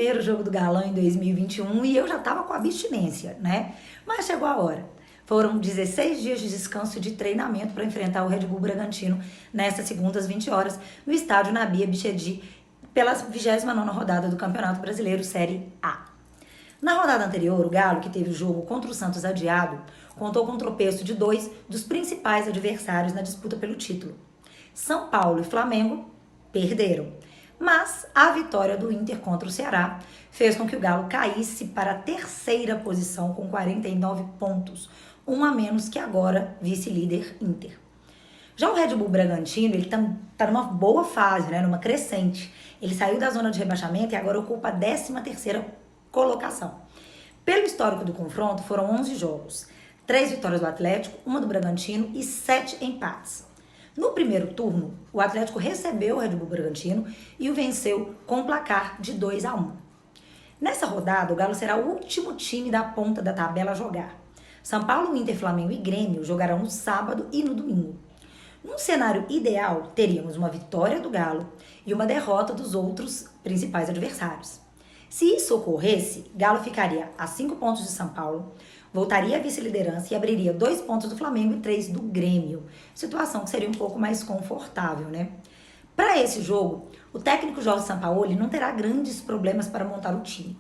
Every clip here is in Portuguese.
primeiro jogo do Galão em 2021 e eu já tava com abstinência, né? Mas chegou a hora. Foram 16 dias de descanso e de treinamento para enfrentar o Red Bull Bragantino nesta segunda às 20 horas no estádio Nabi Abichedi pela 29ª rodada do Campeonato Brasileiro Série A. Na rodada anterior, o Galo, que teve o jogo contra o Santos adiado, contou com um tropeço de dois dos principais adversários na disputa pelo título. São Paulo e Flamengo perderam, mas a vitória do Inter contra o Ceará fez com que o Galo caísse para a terceira posição com 49 pontos, um a menos que agora vice-líder Inter. Já o Red Bull Bragantino, ele tá numa boa fase, né, numa crescente. Ele saiu da zona de rebaixamento e agora ocupa a 13ª colocação. Pelo histórico do confronto, foram 11 jogos, 3 vitórias do Atlético, uma do Bragantino e 7 empates. No primeiro turno, o Atlético recebeu o Red Bull Bragantino e o venceu com um placar de 2-1. Nessa rodada, o Galo será o último time da ponta da tabela a jogar. São Paulo, Inter, Flamengo e Grêmio jogarão no sábado e no domingo. Num cenário ideal, teríamos uma vitória do Galo e uma derrota dos outros principais adversários. Se isso ocorresse, Galo ficaria a 5 pontos de São Paulo, voltaria à vice-liderança e abriria 2 pontos do Flamengo e 3 do Grêmio. Situação que seria um pouco mais confortável, né? Para esse jogo, o técnico Jorge Sampaoli não terá grandes problemas para montar o time.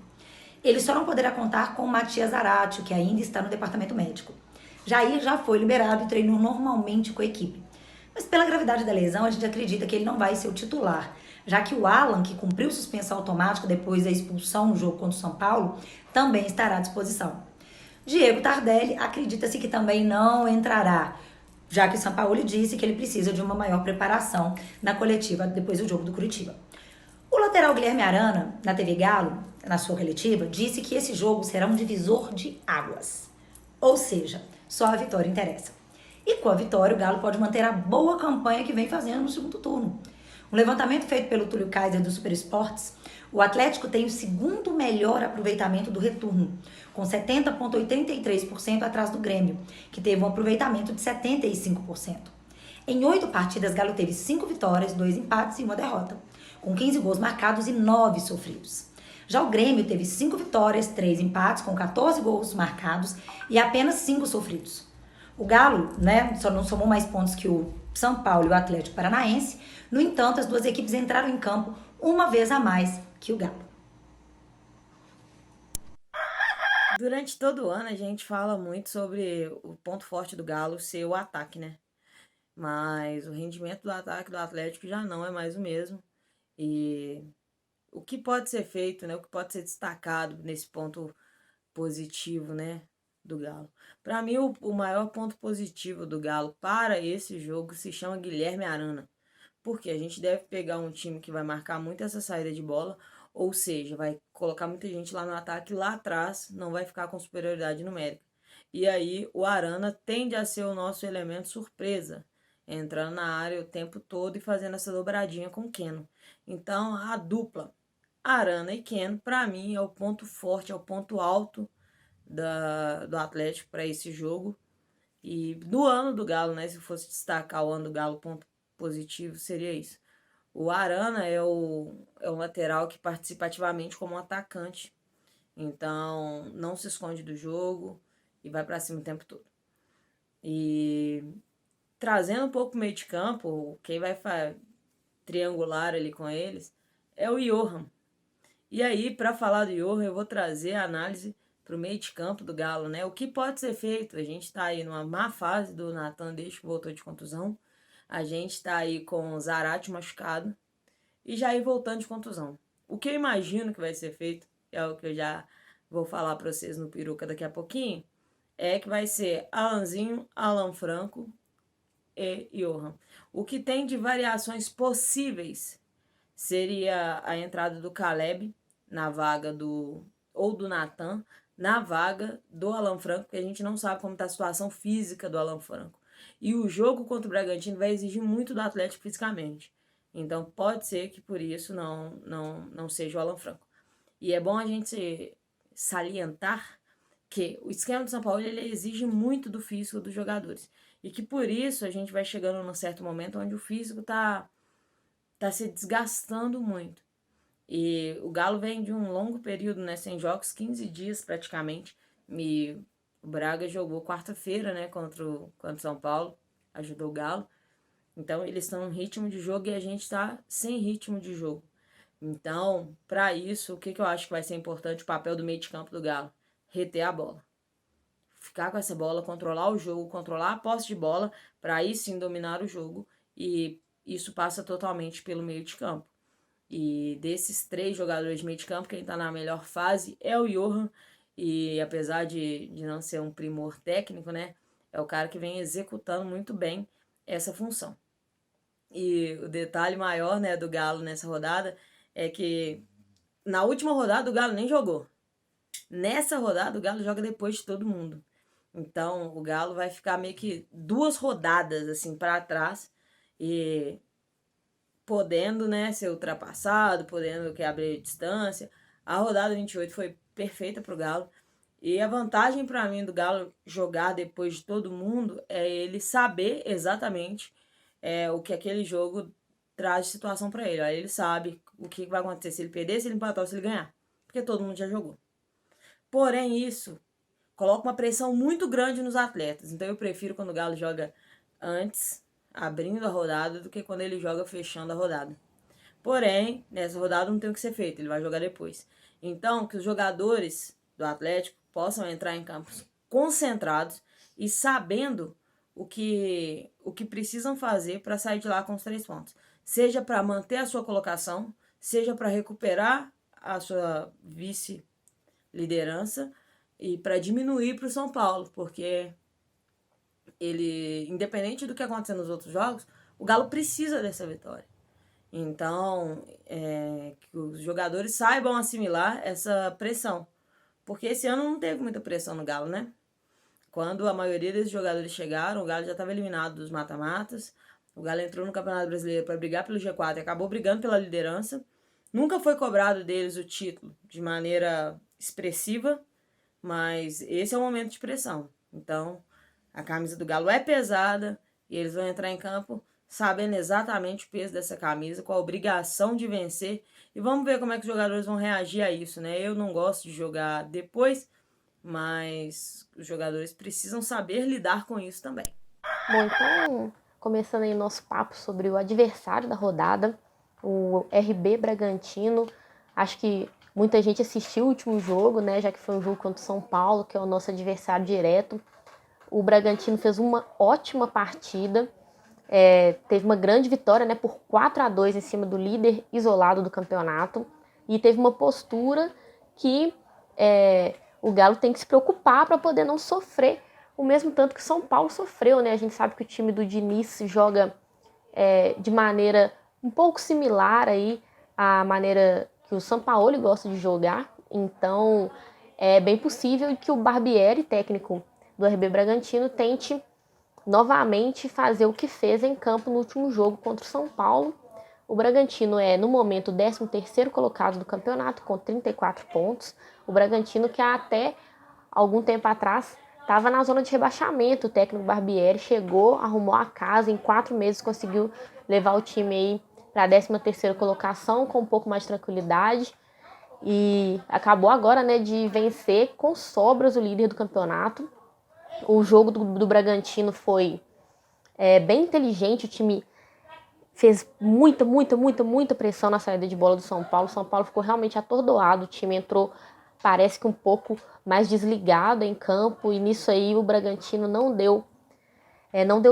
Ele só não poderá contar com o Matias Zaratio, que ainda está no departamento médico. Jair já foi liberado e treinou normalmente com a equipe. Mas pela gravidade da lesão, a gente acredita que ele não vai ser o titular, já que o Alan, que cumpriu suspensão automática depois da expulsão no jogo contra o São Paulo, também estará à disposição. Diego Tardelli acredita-se que também não entrará, já que o Sampaoli disse que ele precisa de uma maior preparação na coletiva depois do jogo do Curitiba. O lateral Guilherme Arana, na TV Galo, na sua coletiva, disse que esse jogo será um divisor de águas. Ou seja, só a vitória interessa. E com a vitória, o Galo pode manter a boa campanha que vem fazendo no segundo turno. Um levantamento feito pelo Túlio Kaiser do Super Esportes, o Atlético tem o segundo melhor aproveitamento do retorno, com 70,83% atrás do Grêmio, que teve um aproveitamento de 75%. Em 8 partidas, Galo teve 5 vitórias, 2 empates e 1 derrota, com 15 gols marcados e 9 sofridos. Já o Grêmio teve 5 vitórias, 3 empates, com 14 gols marcados e apenas 5 sofridos. O Galo, né, só não somou mais pontos que o São Paulo e o Atlético Paranaense. No entanto, as duas equipes entraram em campo uma vez a mais que o Galo. Durante todo o ano a gente fala muito sobre o ponto forte do Galo ser o ataque, né? Mas o rendimento do ataque do Atlético já não é mais o mesmo. E o que pode ser feito, né? O que pode ser destacado nesse ponto positivo, né? Do Galo. Para mim, o maior ponto positivo do Galo para esse jogo se chama Guilherme Arana. Porque a gente deve pegar um time que vai marcar muito essa saída de bola, ou seja, vai colocar muita gente lá no ataque, lá atrás não vai ficar com superioridade numérica. E aí o Arana tende a ser o nosso elemento surpresa, entrando na área o tempo todo e fazendo essa dobradinha com o Keno. Então a dupla Arana e Keno, para mim, é o ponto forte, é o ponto alto do Atlético para esse jogo. E do ano do Galo, né? Se fosse destacar o ano do Galo, ponto positivo seria isso. O Arana é o lateral que participa ativamente como atacante. Então, não se esconde do jogo e vai para cima o tempo todo. E trazendo um pouco o meio de campo, quem vai triangular ali com eles é o Johan. E aí, para falar do Johan, eu vou trazer a análise para o meio de campo do Galo, né? O que pode ser feito? A gente está aí numa má fase do Natan desde que voltou de contusão. A gente está aí com o Zarate machucado e Jair voltando de contusão. O que eu imagino que vai ser feito, é o que eu já vou falar para vocês no Peruca daqui a pouquinho, é que vai ser Alanzinho, Alan Franco e Johan. O que tem de variações possíveis seria a entrada do Caleb na vaga ou do Natan na vaga do Alan Franco, porque a gente não sabe como está a situação física do Alan Franco. E o jogo contra o Bragantino vai exigir muito do Atlético fisicamente. Então pode ser que por isso não seja o Alan Franco. E é bom a gente salientar que o esquema do São Paulo ele exige muito do físico dos jogadores. E que por isso a gente vai chegando num certo momento onde o físico tá se desgastando muito. E o Galo vem de um longo período, né, sem jogos, 15 dias praticamente. E o Braga jogou quarta-feira, né, contra o São Paulo, ajudou o Galo. Então eles estão em ritmo de jogo e a gente está sem ritmo de jogo. Então, para isso, o que eu acho que vai ser importante, o papel do meio de campo do Galo? Reter a bola. Ficar com essa bola, controlar o jogo, controlar a posse de bola, para aí sim dominar o jogo. E isso passa totalmente pelo meio de campo. E desses 3 jogadores de meio de campo, quem está na melhor fase é o Johan. E apesar de não ser um primor técnico, né? É o cara que vem executando muito bem essa função. E o detalhe maior, né, do Galo nessa rodada é que na última rodada o Galo nem jogou. Nessa rodada o Galo joga depois de todo mundo. Então o Galo vai ficar meio que 2 rodadas assim para trás e podendo, né, ser ultrapassado, podendo que abrir distância. A rodada 28 foi perfeita pro Galo. E a vantagem para mim do Galo jogar depois de todo mundo é ele saber exatamente o que aquele jogo traz de situação para ele. Aí ele sabe o que vai acontecer se ele perder, se ele empatar ou se ele ganhar. Porque todo mundo já jogou. Porém, isso coloca uma pressão muito grande nos atletas. Então eu prefiro quando o Galo joga antes, abrindo a rodada, do que quando ele joga fechando a rodada. Porém, nessa rodada não tem o que ser feito, ele vai jogar depois. Então, que os jogadores do Atlético possam entrar em campos concentrados e sabendo o que precisam fazer para sair de lá com os 3 pontos. Seja para manter a sua colocação, seja para recuperar a sua vice-liderança e para diminuir para o São Paulo, porque ele, independente do que acontecer nos outros jogos, o Galo precisa dessa vitória. Então, que os jogadores saibam assimilar essa pressão. Porque esse ano não teve muita pressão no Galo, né? Quando a maioria desses jogadores chegaram, o Galo já estava eliminado dos mata-matas. O Galo entrou no Campeonato Brasileiro para brigar pelo G4 e acabou brigando pela liderança. Nunca foi cobrado deles o título de maneira expressiva, mas esse é o momento de pressão. Então, a camisa do Galo é pesada e eles vão entrar em campo sabendo exatamente o peso dessa camisa, com a obrigação de vencer. E vamos ver como é que os jogadores vão reagir a isso, né? Eu não gosto de jogar depois, mas os jogadores precisam saber lidar com isso também. Bom, então, começando aí o nosso papo sobre o adversário da rodada, o RB Bragantino. Acho que muita gente assistiu o último jogo, né? Já que foi um jogo contra o São Paulo, que é o nosso adversário direto. O Bragantino fez uma ótima partida. Teve uma grande vitória, né, por 4-2 em cima do líder isolado do campeonato, e teve uma postura que o Galo tem que se preocupar para poder não sofrer o mesmo tanto que o São Paulo sofreu, né? A gente sabe que o time do Diniz joga de maneira um pouco similar aí à maneira que o Sampaoli gosta de jogar, então é bem possível que o Barbieri, técnico do RB Bragantino, tente novamente fazer o que fez em campo no último jogo contra o São Paulo. O Bragantino é, no momento, o 13º colocado do campeonato, com 34 pontos. O Bragantino, que até algum tempo atrás estava na zona de rebaixamento. O técnico Barbieri chegou, arrumou a casa, em 4 meses conseguiu levar o time aí para a 13ª colocação com um pouco mais de tranquilidade. E acabou agora, né, de vencer com sobras o líder do campeonato. O jogo do Bragantino foi bem inteligente, o time fez muita pressão na saída de bola do São Paulo. O São Paulo ficou realmente atordoado, o time entrou, parece que um pouco mais desligado em campo, e nisso aí o Bragantino não deu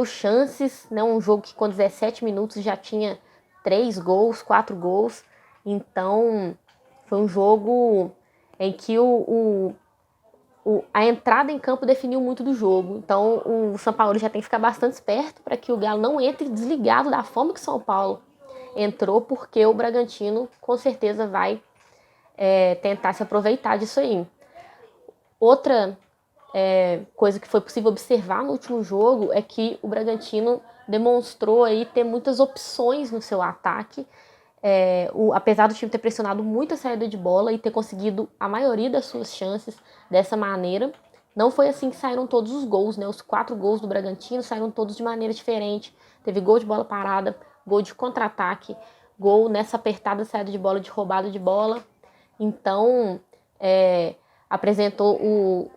chances, né? Um jogo que com 17 minutos já tinha 3 gols, 4 gols, então foi um jogo em que a entrada em campo definiu muito do jogo. Então o São Paulo já tem que ficar bastante esperto para que o Galo não entre desligado da forma que o São Paulo entrou, porque o Bragantino com certeza vai tentar se aproveitar disso aí. Outra coisa que foi possível observar no último jogo é que o Bragantino demonstrou aí ter muitas opções no seu ataque. Apesar do time ter pressionado muito a saída de bola e ter conseguido a maioria das suas chances dessa maneira, não foi assim que saíram todos os gols, né? Os 4 gols do Bragantino saíram todos de maneira diferente. Teve gol de bola parada, gol de contra-ataque, gol nessa apertada saída de bola, de roubada de bola. Então,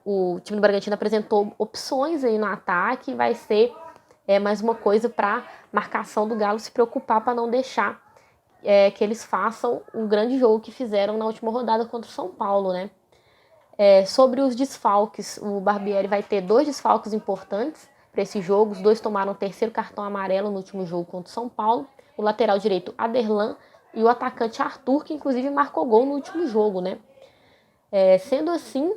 o time do Bragantino apresentou opções aí no ataque, vai ser mais uma coisa para marcação do Galo se preocupar para não deixar que eles façam o grande jogo que fizeram na última rodada contra o São Paulo, né? Sobre os desfalques, o Barbieri vai ter 2 desfalques importantes para esse jogo. Os 2 tomaram o 3º cartão amarelo no último jogo contra o São Paulo. O lateral direito, Aderlan, e o atacante Arthur, que inclusive marcou gol no último jogo, né? Sendo assim,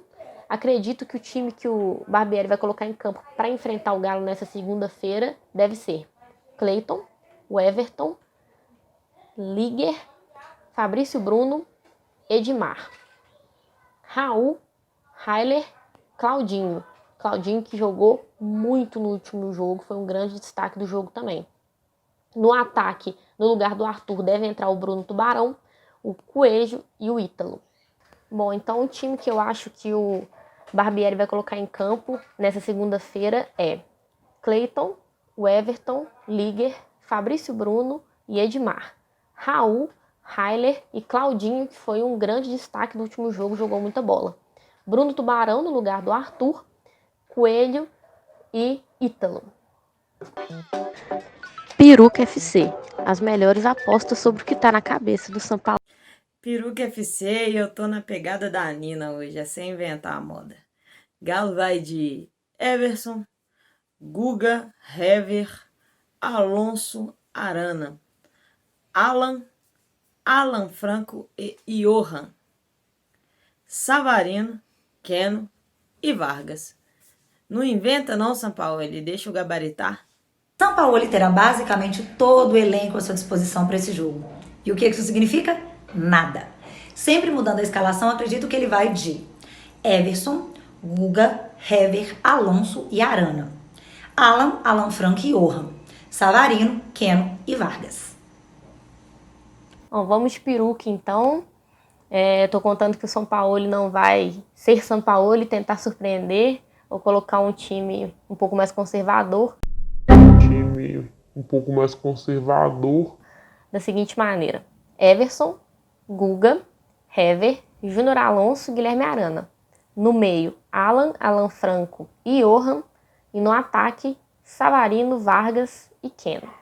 acredito que o time que o Barbieri vai colocar em campo para enfrentar o Galo nessa segunda-feira deve ser Cleiton, o Everton, Liger, Fabrício Bruno, Edmar, Raul, Hailer, Claudinho. Claudinho que jogou muito no último jogo, foi um grande destaque do jogo também. No ataque, no lugar do Arthur, deve entrar o Bruno Tubarão, o Coelho e o Ítalo. Bom, então o time que eu acho que o Barbieri vai colocar em campo nessa segunda-feira é Cleiton, o Everton, Liger, Fabrício Bruno e Edmar. Raul, Hailer e Claudinho, que foi um grande destaque do último jogo, jogou muita bola. Bruno Tubarão no lugar do Arthur, Coelho e Ítalo. Peruca FC, as melhores apostas sobre o que tá na cabeça do São Paulo. Peruca FC, e eu tô na pegada da Nina hoje, sem inventar a moda. Galo vai de Everson, Guga, Hever, Alonso, Arana, Alan Franco e Johan, Savarino, Keno e Vargas. Não inventa não, São Paulo, ele deixa o gabaritar. São Paulo terá basicamente todo o elenco à sua disposição para esse jogo. E o que isso significa? Nada. Sempre mudando a escalação, acredito que ele vai de Everson, Guga, Hever, Alonso e Arana. Alan Franco e Johan. Savarino, Keno e Vargas. Bom, vamos de peruca então. Tô contando que o São Paulo não vai ser São Paulo e tentar surpreender. Vou colocar um time um pouco mais conservador. Da seguinte maneira: Everson, Guga, Hever, Júnior Alonso e Guilherme Arana. No meio, Alan Franco e Johan. E no ataque, Savarino, Vargas e Keno.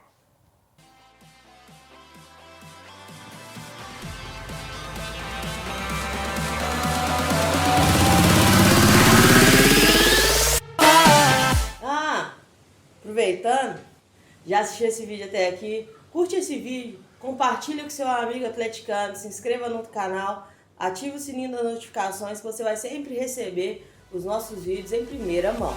Aproveitando, já assistiu esse vídeo até aqui, curte esse vídeo, compartilha com seu amigo atleticano, se inscreva no canal, ative o sininho das notificações que você vai sempre receber os nossos vídeos em primeira mão.